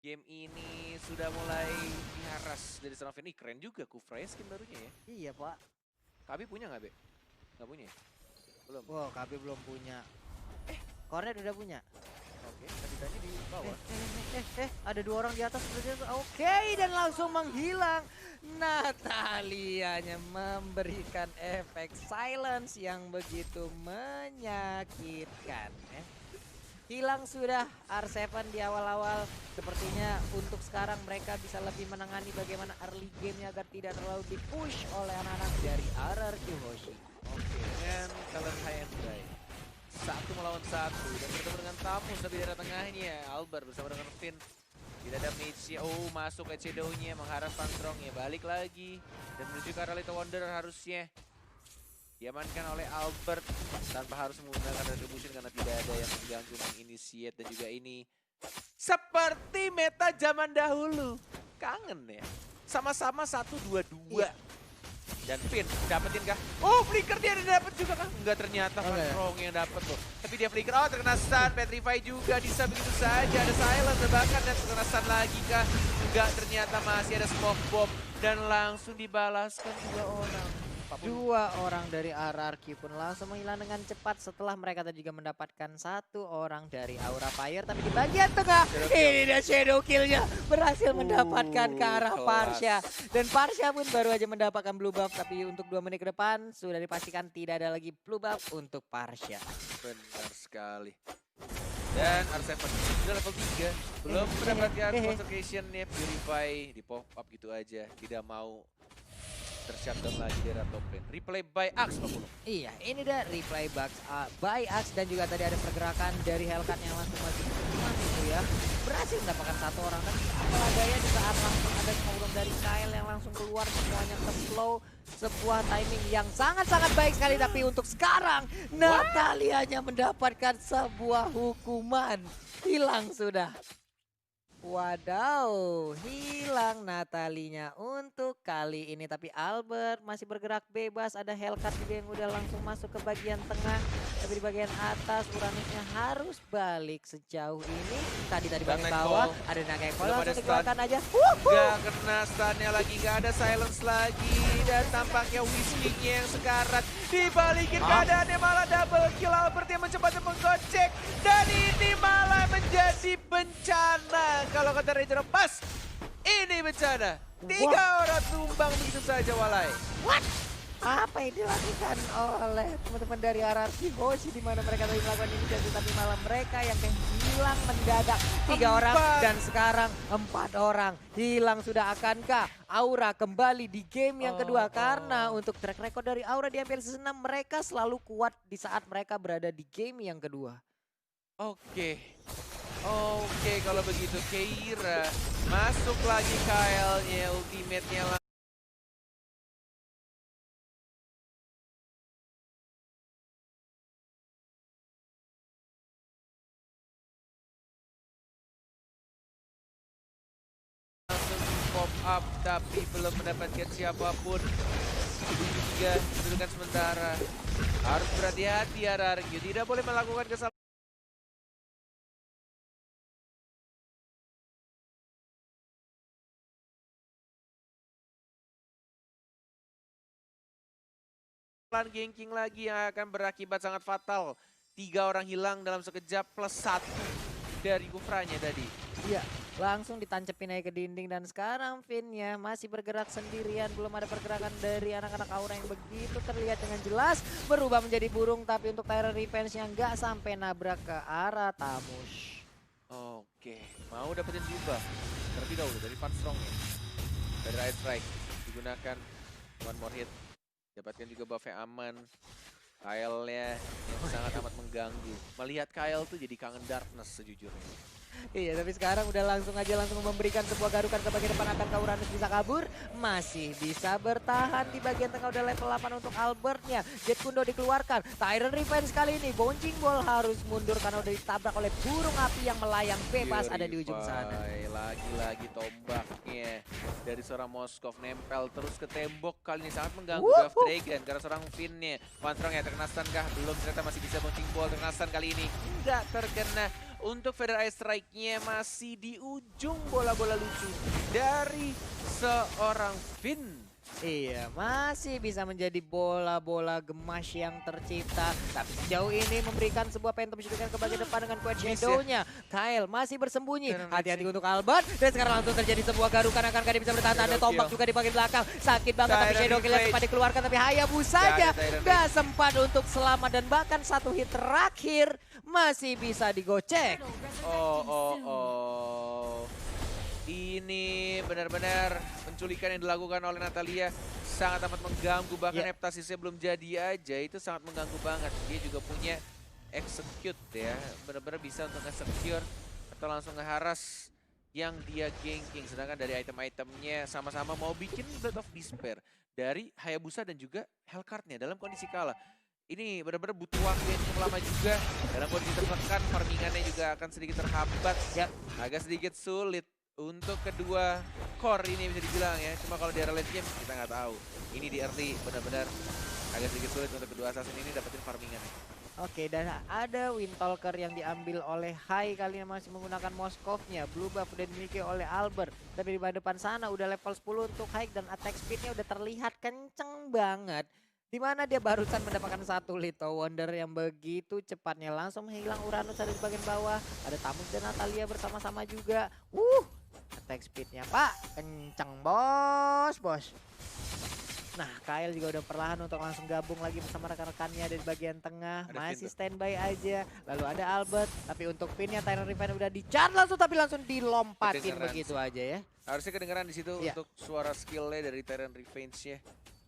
Game ini sudah mulai diharas dari Sanofi. Ini keren juga Kufra ya skin barunya ya. Iya, Pak. Kabi punya nggak, Be? Nggak punya ya? Belum. Wow, KB belum punya. Cornet udah punya. Oke, tadi tanya di bawah. Ada dua orang di atas. Oke, dan langsung menghilang. Natalianya memberikan efek silence yang begitu menyakitkan. Hilang sudah R7 di awal-awal. Sepertinya untuk sekarang mereka bisa lebih menangani bagaimana early game-nya agar tidak terlalu di-push oleh anak-anak dari RRQ Hoshi. Oke, dengan kalian high and dry. 1 melawan 1 dan bertemu dengan Tamus tapi daerah tengahnya. Albert bersama dengan Finn. Tidak ada mage-nya. Oh, masuk ke Shadow-nya mengharap Panstrong-nya. Balik lagi dan menuju ke arah Little Wonder harusnya. Diamankan oleh Albert tanpa harus menggunakan retribution karena tidak ada yang mengganggu menginitiate dan juga ini seperti meta zaman dahulu. Kangen ya. Sama-sama 1-2-2. Dan Finn dapetin kah? Oh, flicker dia ada dapet juga kah? Enggak, ternyata Panstrong yang dapet loh. Tapi dia flicker, oh terkena stun, Petrify juga, bisa begitu saja. Ada silence bahkan dan terkena stun lagi kah? Enggak, ternyata masih ada smoke bomb. Dan langsung dibalaskan 2 orang. 40. Dua orang dari RRQ pun langsung menghilang dengan cepat setelah mereka tadi juga mendapatkan 1 orang dari Aura Fire. Tapi di bagian tengah, ini dia shadow kill-nya berhasil mendapatkan ke arah kelas. Parsha. Dan Parsha pun baru aja mendapatkan blue buff, tapi untuk 2 menit ke depan sudah dipastikan tidak ada lagi blue buff untuk Parsha. Benar sekali. Dan R7 sudah level 3. Belum mendapatkan concentration nya. Purify di pop up gitu aja. Tidak mau tershutdown lagi dari top lane. Replay by Axe 40. Iya, ini dia replay by Axe dan juga tadi ada pergerakan dari Hellcat yang langsung masuk itu ya. Berhasil mendapatkan 1 orang, tapi apalah daya di saat langsung ada smoke dari Kyle yang langsung keluar semuanya ke flow. Sebuah timing yang sangat-sangat baik sekali, tapi untuk sekarang Natalianya mendapatkan sebuah hukuman. Hilang sudah. Wadaw, hilang Natalinya untuk kali ini. Tapi Albert masih bergerak bebas. Ada Hellcat juga yang udah langsung masuk ke bagian tengah. Tapi di bagian atas Uranusnya harus balik sejauh ini. Tadi bagian bawah ada Nagekol langsung dikeluarkan aja. Gak kena stunnya lagi, gak ada silence lagi. Dan tampaknya Whiskey-nya yang sekarat. Dibalikin keadaannya malah double kill. Albert yang mencoba untuk menggocek. Dan ini malah menjadi bencana. Kalau kata Ranger pas, ini bencana. 3 orang tumbang begitu saja Walai. What? Apa yang dilakukan oleh teman-teman dari RRQ Hoshi di mana mereka tadi melakukan inisiasi tapi malah mereka yang hilang mendadak. 3 orang dan sekarang 4 orang hilang sudah. Akankah Aura kembali di game yang kedua? Karena untuk track record dari Aura di MPL Season 6 mereka selalu kuat di saat mereka berada di game yang kedua. Oke, kalau begitu Keira masuk lagi KL-nya, ultimate-nya langsung pop up tapi belum mendapatkan siapapun. 3 kedudukan sementara. Harus berhati-hati RRQ, tidak boleh melakukan kesalahan. Ganking lagi yang akan berakibat sangat fatal. 3 orang hilang dalam sekejap plus 1 dari Kufranya tadi. Iya, langsung ditancepin aja ke dinding dan sekarang Finn-nya masih bergerak sendirian. Belum ada pergerakan dari anak-anak Aura yang begitu terlihat dengan jelas berubah menjadi burung. Tapi untuk Tyrant Revenge-nya nggak sampai nabrak ke arah Tamus. Oke, mau dapetin juga terlebih dahulu dari Panstrong ya. Dari Right Strike digunakan one more hit. Dapatkan juga buff-nya aman. Kyle-nya yang sangat amat mengganggu. Melihat Kyle tuh jadi kangen Darkness sejujurnya. Iya, tapi sekarang udah langsung memberikan sebuah garukan ke bagian depan. Akankah Uranus bisa kabur? Masih bisa bertahan di bagian tengah. Udah level 8 untuk Albertnya. Jet Kundo dikeluarkan. Tyrant Revenge kali ini. Bouncing Ball harus mundur karena udah ditabrak oleh burung api yang melayang bebas ada di ujung sana. Lagi-lagi tombaknya dari seorang Moskov nempel terus ke tembok. Kali ini sangat mengganggu Golf Dragon karena seorang Finn-nya. Panstrong ya terkena stun kah? Belum, ternyata masih bisa Bouncing Ball. Terkena stun kali ini. Enggak terkena. untuk Feather Eye Strike-nya masih di ujung bola-bola lucu dari seorang Finn. Iya, masih bisa menjadi bola-bola gemas yang tercipta. Tapi sejauh ini memberikan sebuah phantom shuriken ke bagian depan dengan Quad Shadow-nya. Kyle masih bersembunyi. Hati-hati untuk Albert. Dan sekarang langsung terjadi sebuah garukan. Akankah dia bisa bertahan? Ada tombak juga di bagian belakang. Sakit banget tapi Shadow Kill sempat dikeluarkan. Tapi Hayabusanya gak sempat untuk selamat. Dan bahkan satu hit terakhir masih bisa digocek. Ini benar-benar penculikan yang dilakukan oleh Natalia sangat amat mengganggu. Bahkan heptasisnya belum jadi aja, itu sangat mengganggu banget. Dia juga punya execute ya, benar-benar bisa untuk nge-secure atau langsung nge-harass yang dia ganking. Sedangkan dari item-itemnya sama-sama mau bikin Blood of Despair dari Hayabusa dan juga Hellcard-nya dalam kondisi kalah. Ini benar-benar butuh waktu yang cukup lama juga. Dalam kondisi tertekan, farmingannya juga akan sedikit terhambat. Ya, agak sedikit sulit untuk kedua core ini bisa dibilang ya. Cuma kalau di area late game kita nggak tahu. Ini di early benar-benar agak sedikit sulit untuk kedua assassin ini dapetin farmingan. Oke, dan ada Windtalker yang diambil oleh Hai, kali ini masih menggunakan Moskov-nya. Blue buff udah dimiliki oleh Albert. Tapi di depan sana udah level 10 untuk Hai dan attack speed-nya udah terlihat kenceng banget. Dimana dia barusan mendapatkan satu Little Wonder yang begitu cepatnya langsung menghilang. Uranus ada di bagian bawah. Ada Tamus dan Natalia bersama-sama juga. Attack speednya Pak, kenceng bos. Nah, Kyle juga udah perlahan untuk langsung gabung lagi bersama rekan-rekannya dari bagian tengah. Masih standby aja. Lalu ada Albert, tapi untuk Finn-nya Tyrant Revenge udah di-charge langsung, tapi langsung dilompatin begitu aja ya. Harusnya kedengeran di situ untuk suara skillnya dari Tyrant Revenge-nya.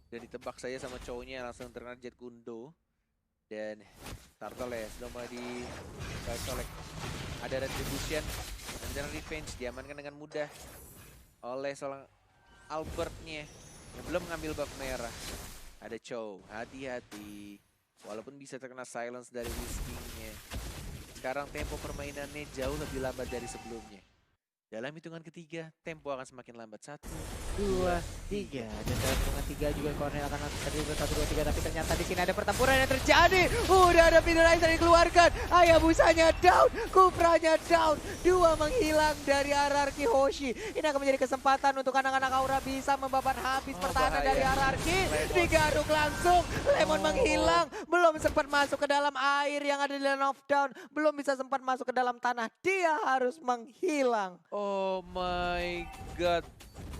Dan ditebak saja sama cowoknya langsung terkena Jet Kundo. Dan Turtle ya sudah mulai dicolek. Ada Retribution dan Tyrant Revenge diamankan dengan mudah oleh seorang Albert-nya yang belum ngambil buff merah. Ada Chow, hati-hati. Walaupun bisa terkena silence dari Whisking-nya. Sekarang tempo permainannya jauh lebih lambat dari sebelumnya. Dalam hitungan ketiga, tempo akan semakin lambat. 1, 2, 3. Dan dalam hitungan 3 juga Cornel akan langsung terlibat 1, 2, 3. Tapi ternyata di sini ada pertempuran yang terjadi. Udah ada Finalizer yang dikeluarkan. Hayabusanya down, Kupranya down. 2 menghilang dari RRQ Hoshi. Ini akan menjadi kesempatan untuk anak-anak Aura bisa membabat habis pertahanan dari RRQ. Digaruk langsung, Lemon menghilang. Belum sempat masuk ke dalam air yang ada di Land of Down. Belum bisa sempat masuk ke dalam tanah. Dia harus menghilang. Oh my god.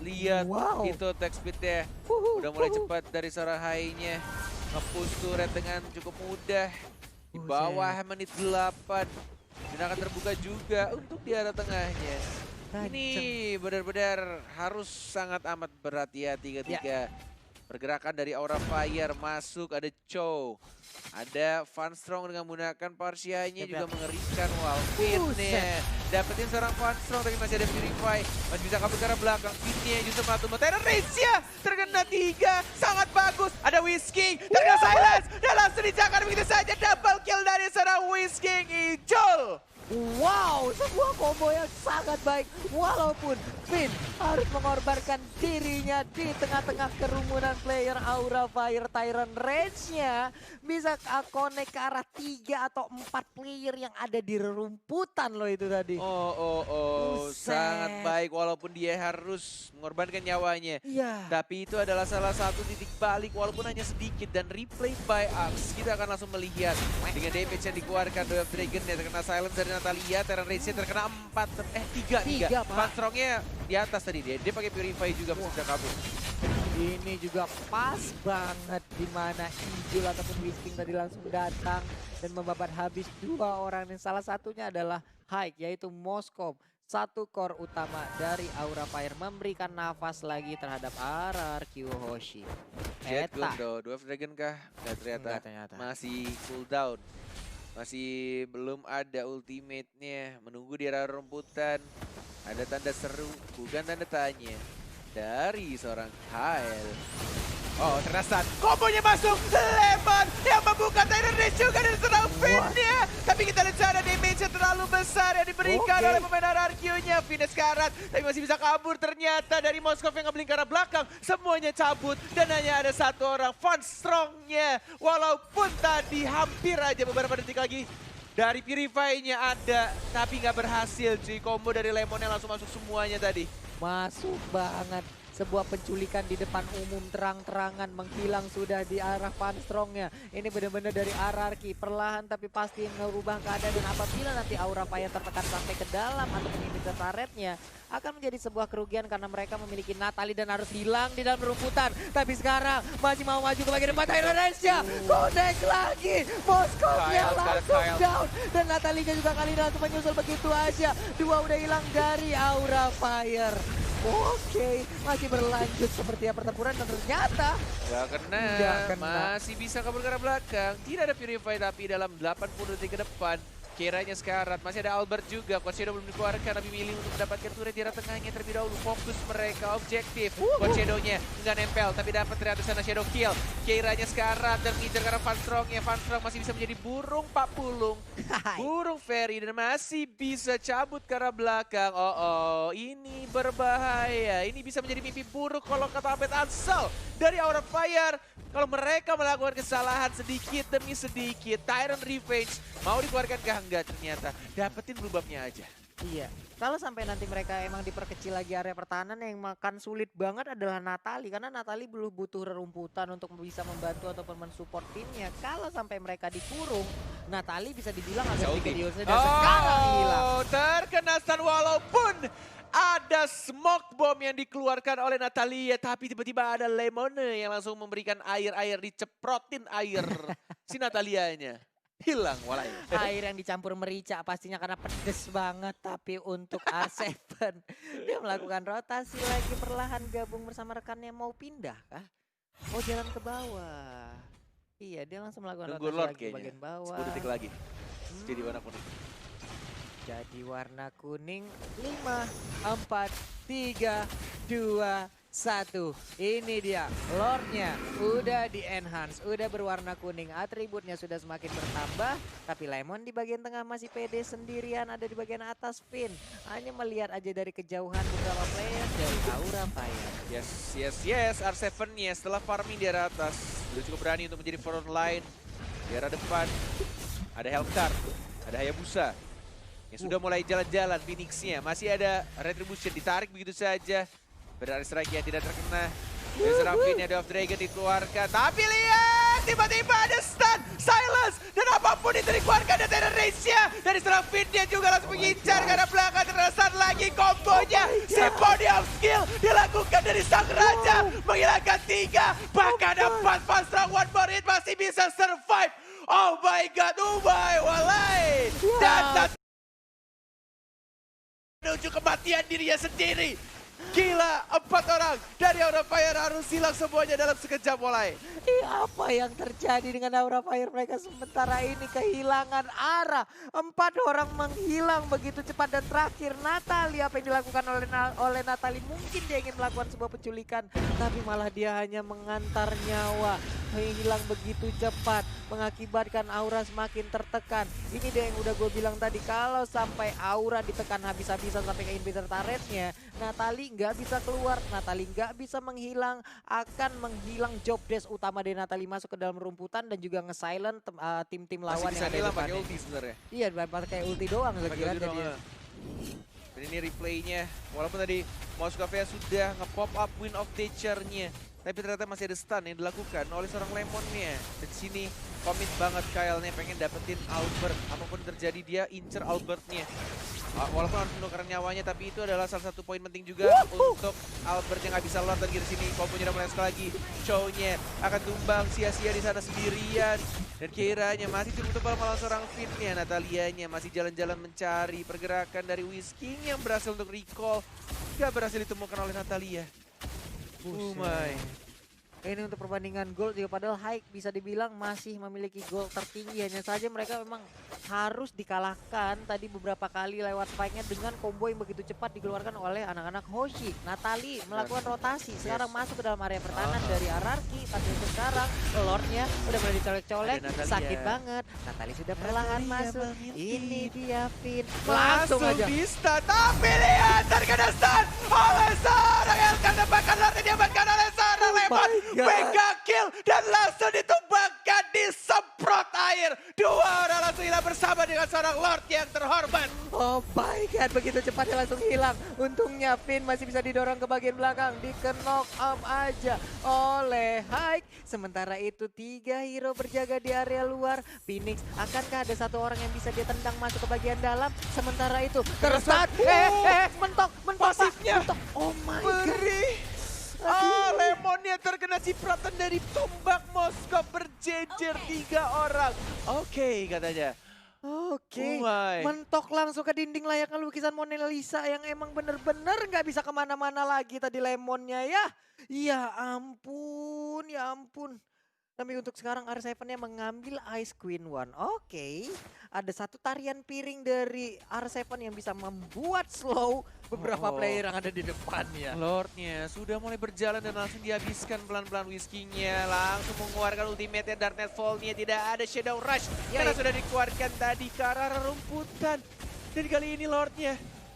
Lihat itu attack speednya. Udah mulai cepat dari seorang Hai-nya. Nge-push turret dengan cukup mudah. Di bawah menit 8. Dan akan terbuka juga untuk di arah tengahnya. Ini benar-benar harus sangat amat berhati-hati ketika pergerakan dari Aura Fire masuk. Ada Chow, ada Van Strong dengan menggunakan Parsianya juga mengerikan. Wow, Finn-nya dapetin seorang Van Strong tapi masih ada Purify. Masih bisa kabur ke arah belakang. Finn-nya justru melakukan terrorist-nya. Terkena 3, sangat bagus. Ada Whisking, terkena silence. Dan langsung dijakar begitu saja. Double kill dari seorang Whisking. Ijol. Wow, sebuah combo yang sangat baik. Walaupun Finn harus mengorbankan dirinya di tengah-tengah kerumunan player Aura Fire, Tyrant range-nya bisa connect ke arah 3 atau 4 player yang ada di rerumputan loh itu tadi. Sangat baik walaupun dia harus mengorbankan nyawanya. Tapi itu adalah salah satu titik balik walaupun hanya sedikit. Dan replay by Axe, kita akan langsung melihat dengan damage yang dikeluarkan Dove Dragon yang terkena silence dari Natalia. Terror Rage terkena 3. Van Strong-nya di atas tadi dia pakai Purify juga masih bisa kabur. Ini juga pas banget di mana Ijul ataupun Whisking tadi langsung datang dan membabat habis 2 orang dan salah satunya adalah Hike yaitu Moskov. 1 core utama dari Aura Fire memberikan nafas lagi terhadap RRQ Hoshi. Jet Gundo, Dwarf Dragon kah? Nggak ternyata. Masih cooldown. Masih belum ada ultimate-nya. Menunggu di arah rumputan. Ada tanda seru, bukan tanda tanya. Dari seorang Kyle. Oh, terasa kombonya masuk. Lemon yang membuka Tyrant Rage juga dari seorang Finn-nya. Tapi kita lihat cara damage-nya terlalu besar yang diberikan oleh pemain RRQ-nya. Finn sekarat, tapi masih bisa kabur ternyata dari Moskov yang ngebling ke arah belakang. Semuanya cabut dan hanya ada 1 orang Van Strong-nya. Walaupun tadi hampir aja beberapa detik lagi Dari Purify-nya ada, tapi nggak berhasil cuy. Combo dari Lemonnya langsung masuk semuanya tadi. Masuk banget. Sebuah penculikan di depan umum terang-terangan menghilang sudah di arah Panstrongnya. Ini benar-benar dari RRQ perlahan tapi pasti merubah keadaan, dan apabila nanti Aura Fire tertekan sampai ke dalam atau menginfiltrasi turretnya akan menjadi sebuah kerugian karena mereka memiliki Natali dan harus hilang di dalam rumputan. Tapi sekarang masih mau maju ke bagian depan Indonesia. Connect lagi. Moskownya langsung down. Dan Natalinya juga kali ini langsung menyusul begitu aja. Dua udah hilang dari Aura Fire. Oke, masih berlanjut seperti pertempuran dan ternyata Gak kena, masih bisa kabur ke arah belakang. Tidak ada Purify tapi dalam 80 detik ke depan. Kiranya sekarat, masih ada Albert juga. Coach belum dikeluarkan, tapi milih untuk mendapatkan turret di arah tengahnya terlebih dahulu. Fokus mereka, objektif. Coach Shadow-nya nggak nempel, tapi dapat ternyata sana Shadow kill. Kiranya sekarat dan ngincer karena Van Strong-nya. Van Strong masih bisa menjadi burung Pak Pulung. Burung Fairy dan masih bisa cabut ke arah belakang. Oh, ini berbahaya. Ini bisa menjadi mimpi buruk kalau kata Abed Ansel dari Aura Fire. Kalau mereka melakukan kesalahan sedikit demi sedikit, Tyrant Revenge mau dikeluarkan kah? Enggak, ternyata dapetin blubabnya aja. iya. Kalau sampai nanti mereka emang diperkecil lagi area pertahanan, yang makan sulit banget adalah Natali. Karena Natali belum butuh rerumputan untuk bisa membantu ataupun mensupport timnya. Kalau sampai mereka dikurung, Natali bisa dibilang agak sedikit dan sekarang hilang. Terkena stun walaupun ada smoke bomb yang dikeluarkan oleh Natalia. Tapi tiba-tiba ada Lemone yang langsung memberikan air diceprotin air si Natalianya. Hilang walai. Air yang dicampur merica pastinya karena pedes banget. Tapi untuk R7 dia melakukan rotasi lagi perlahan gabung bersama rekannya. Mau pindah kah? Mau jalan ke bawah. Iya, dia langsung melakukan Nunggu rotasi Lord lagi ke kayaknya. bagian bawah. 10 detik lagi. Jadi warna kuning. Jadi warna kuning 5, 4, 3, 2, 1. Ini dia Lordnya udah di enhance, udah berwarna kuning, atributnya sudah semakin bertambah. Tapi Lemon di bagian tengah masih pede sendirian, ada di bagian atas Finn. Hanya melihat aja dari kejauhan beberapa player dari Aura Fire. Yes. R7-nya setelah farming di arah atas sudah cukup berani untuk menjadi front line. Di arah depan ada Hellcar, ada Hayabusa yang sudah mulai jalan-jalan. Phoenix-nya masih ada Retribution ditarik begitu saja. Berarti strike yang tidak terkena. Dari serang Finn-nya Day of Dragon dikeluarkan. Tapi lihat, tiba-tiba ada stun, silence, dan apapun itu dikeluarkan dari Terrace-nya. Dari serang Finn-nya juga langsung mengincar karena belakang terasa lagi kombonya. Symphony of Skill dilakukan dari sang raja. Menghilangkan 3, bahkan 4 fast round. One more hit masih bisa survive. Oh my god, walai. Dan menuju kematian dirinya sendiri. Gila, 4 orang dari Aura Fire harus hilang semuanya dalam sekejap mulai. Apa yang terjadi dengan Aura Fire? Mereka sementara ini kehilangan arah. 4 orang menghilang begitu cepat, dan terakhir Natali. Apa yang dilakukan oleh Natali? Mungkin dia ingin melakukan sebuah penculikan, tapi malah dia hanya mengantar nyawa. Hilang begitu cepat, mengakibatkan Aura semakin tertekan. Ini dia yang udah gue bilang tadi, kalau sampai Aura ditekan habis-habisan sampai ke inhibitor turretnya, Natali nggak bisa keluar, Natali nggak bisa menghilang, akan menghilang job desk utama dari Natali masuk ke dalam rumputan dan juga nge-silent tim-tim lawan masih bisa yang ada di hilang pakai depannya. ulti sebenarnya. Iya, pakai ulti doang Pakai lagi kan ulti doang, dia. ya. Dan ini replaynya, walaupun tadi Moskova sudah nge-pop up Wind of Nature-nya, tapi ternyata masih ada stun yang dilakukan oleh seorang Lemonnya. Dan di sini komit banget Kyle-nya pengen dapetin Albert. Apapun terjadi dia incer Albert-nya. Walaupun harus menukarkan nyawanya, tapi itu adalah salah satu poin penting juga untuk Albert yang nggak bisa lord. Dan di sini kombonya udah mulai sekali lagi. Show-nya akan tumbang sia-sia di sana sendirian. Dan kiranya masih cukup tebal malah seorang Finn-nya. Natalianya masih jalan-jalan mencari pergerakan dari Whisking yang berhasil untuk recall. Gak berhasil ditemukan oleh Natalia. Oh my. Ini untuk perbandingan gol juga, padahal Haik bisa dibilang masih memiliki gol tertinggi. Hanya saja mereka memang harus dikalahkan tadi beberapa kali lewat spike-nya dengan combo yang begitu cepat dikeluarkan oleh anak-anak Hoshi. Natali melakukan rotasi, sekarang masuk ke dalam area pertahanan dari RRQ. Tapi untuk sekarang Lordnya udah mulai dicolek-colek, sakit banget. Natali sudah perlahan masuk. Ini dia Finn. Langsung aja. Vista, tapi lihat terkena stun oleh seorang Elkan. Bahkan Lord diamankan oleh seorang Lemon. Mega kill dan langsung ditumbangkan, disemprot air. Fire. Dua orang langsung hilang bersama dengan seorang Lord yang terhormat. Oh my god, begitu cepatnya langsung hilang. Untungnya Finn masih bisa didorong ke bagian belakang. Di-knock up aja oleh Hike. Sementara itu 3 hero berjaga di area luar. Phoenix, akankah ada satu orang yang bisa dia tendang masuk ke bagian dalam? Sementara itu tersesat. Mentok, Pasifnya. mentok. Oh my god. Beri. Lemonnya terkena cipratan dari tombak Moskov berjejer 3 orang. Oke, katanya. Oke, Oh my. mentok langsung ke dinding layaknya lukisan Mona Lisa yang emang bener-bener nggak bisa kemana-mana lagi tadi Lemonnya ya. Ya ampun, ya ampun. Tapi untuk sekarang R7-nya mengambil Ice Queen One. Oke, ada satu tarian piring dari R7 yang bisa membuat slow beberapa player yang ada di depannya. Lordnya sudah mulai berjalan dan langsung dihabiskan pelan-pelan whiskey-nya. Langsung mengeluarkan ultimate Darknet Fall-nya. Tidak ada Shadow Rush karena sudah dikeluarkan tadi ke arah rumputan. Dan kali ini Lordnya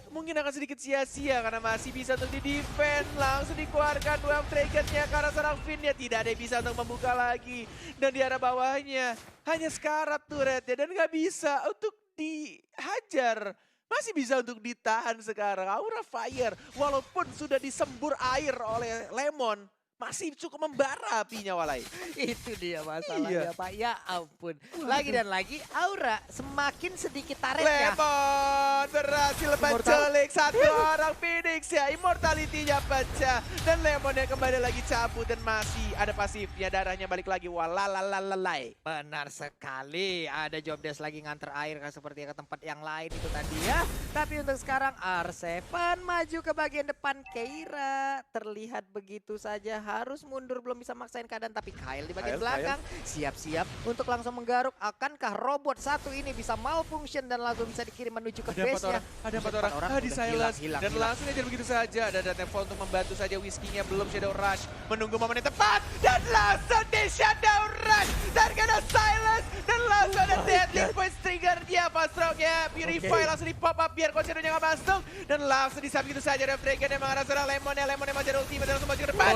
mungkin akan sedikit sia-sia karena masih bisa untuk di-defend. Langsung dikeluarkan Dwarf Dragon-nya karena seorang Finn-nya tidak ada yang bisa untuk membuka lagi. Dan di arah bawahnya hanya sekarat turretnya dan nggak bisa untuk dihajar. Masih bisa untuk ditahan sekarang. Aura Fire walaupun sudah disembur air oleh Lemon. Masih cukup membara apinya Walai. Itu dia masalahnya Pak, ya ampun. Lagi dan lagi Aura semakin sedikit taretnya. Lemon berhasil menculik satu orang Phoenix ya. Immortality-nya pecah. Dan Lemon yang kembali lagi cabut dan masih ada pasifnya. Darahnya balik lagi. Walalalalai. Benar sekali, ada job desk lagi nganter air kan seperti ke tempat yang lain itu tadi ya. Tapi untuk sekarang R7 maju ke bagian depan. Keira terlihat begitu saja harus mundur, belum bisa maksain keadaan. Tapi Kyle di bagian belakang siap-siap untuk langsung menggaruk. Akankah robot satu ini bisa malfunction dan langsung bisa dikirim menuju ke base-nya? Ada 4 orang. Di silence. Dan langsung aja begitu saja. Ada Datefall untuk membantu saja whiskey-nya. Belum Shadow Rush. Menunggu momen yang tepat. Dan langsung di Shadow Rush. Terkena silence. Dan langsung ada deadly point trigger-nya. Pastroknya Purify langsung di pop up biar konsernya nggak masuk. Dan langsung disambut gitu saja. Ada Dragon yang mengarah seorang Lemonnya. Lemonnya masih ada ultimate dan langsung maju ke depan.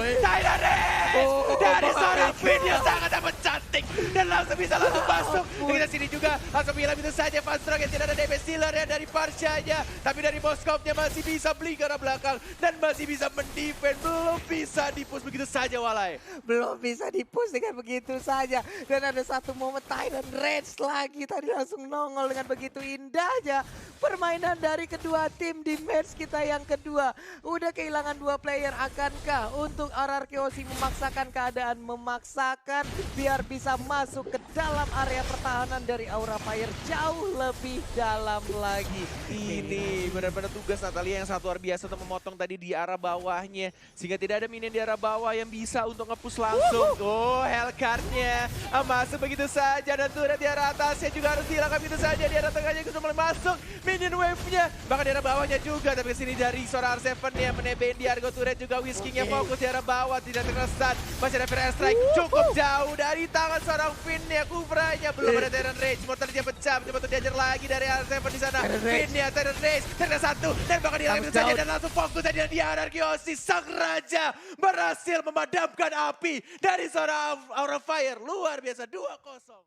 Dari seorang Finn yang sangat amat cantik. Dan langsung bisa langsung masuk. Kita sini juga langsung bilang itu saja. Pastrok yang tidak ada damage dealer ya dari Parshanya. Tapi dari Moskov-nya masih bisa beli ke arah belakang. Dan masih bisa mendefend. Belum bisa dipush begitu saja Walai. Belum bisa dipush dengan begitu saja. Dan ada satu momen Tyrant Rage lagi tadi langsung nongol dengan begitu indahnya. Permainan dari kedua tim di match kita yang kedua. Udah kehilangan 2 player, akankah untuk RRQC memaksakan keadaan, memaksakan biar bisa masuk ke dalam area pertahanan dari Aura Fire jauh lebih dalam lagi. Ini benar-benar tugas Natalia yang sangat luar biasa untuk memotong tadi di arah bawahnya. Sehingga tidak ada minion di arah bawah yang bisa untuk nge-push langsung. Hellcard-nya masuk begitu saja. Dan turret di arah atasnya juga harus dihilangkan begitu saja. Di arah tengahnya sudah mulai masuk minion wave-nya. Bahkan di arah bawahnya juga. Tapi kesini dari seorang R7 yang menebeng di Argo turret juga. Whiskey-nya fokus di arah bawah. Tidak terkena stun. Masih ada Fair Strike. Cukup jauh dari tangan seorang Finn-nya. Kufranya belum ada Tyrant Rage. Mortality pecah. Coba untuk diajar lagi dari R7 di sana. Finn-nya Tyrant Rage. Terkena satu. Dan bahkan di begitu saja. Dan langsung fokus saja di Anarkiosi. Sang Raja berhasil memadamkan api dari seorang Aura Fire. Luar biasa 2-0.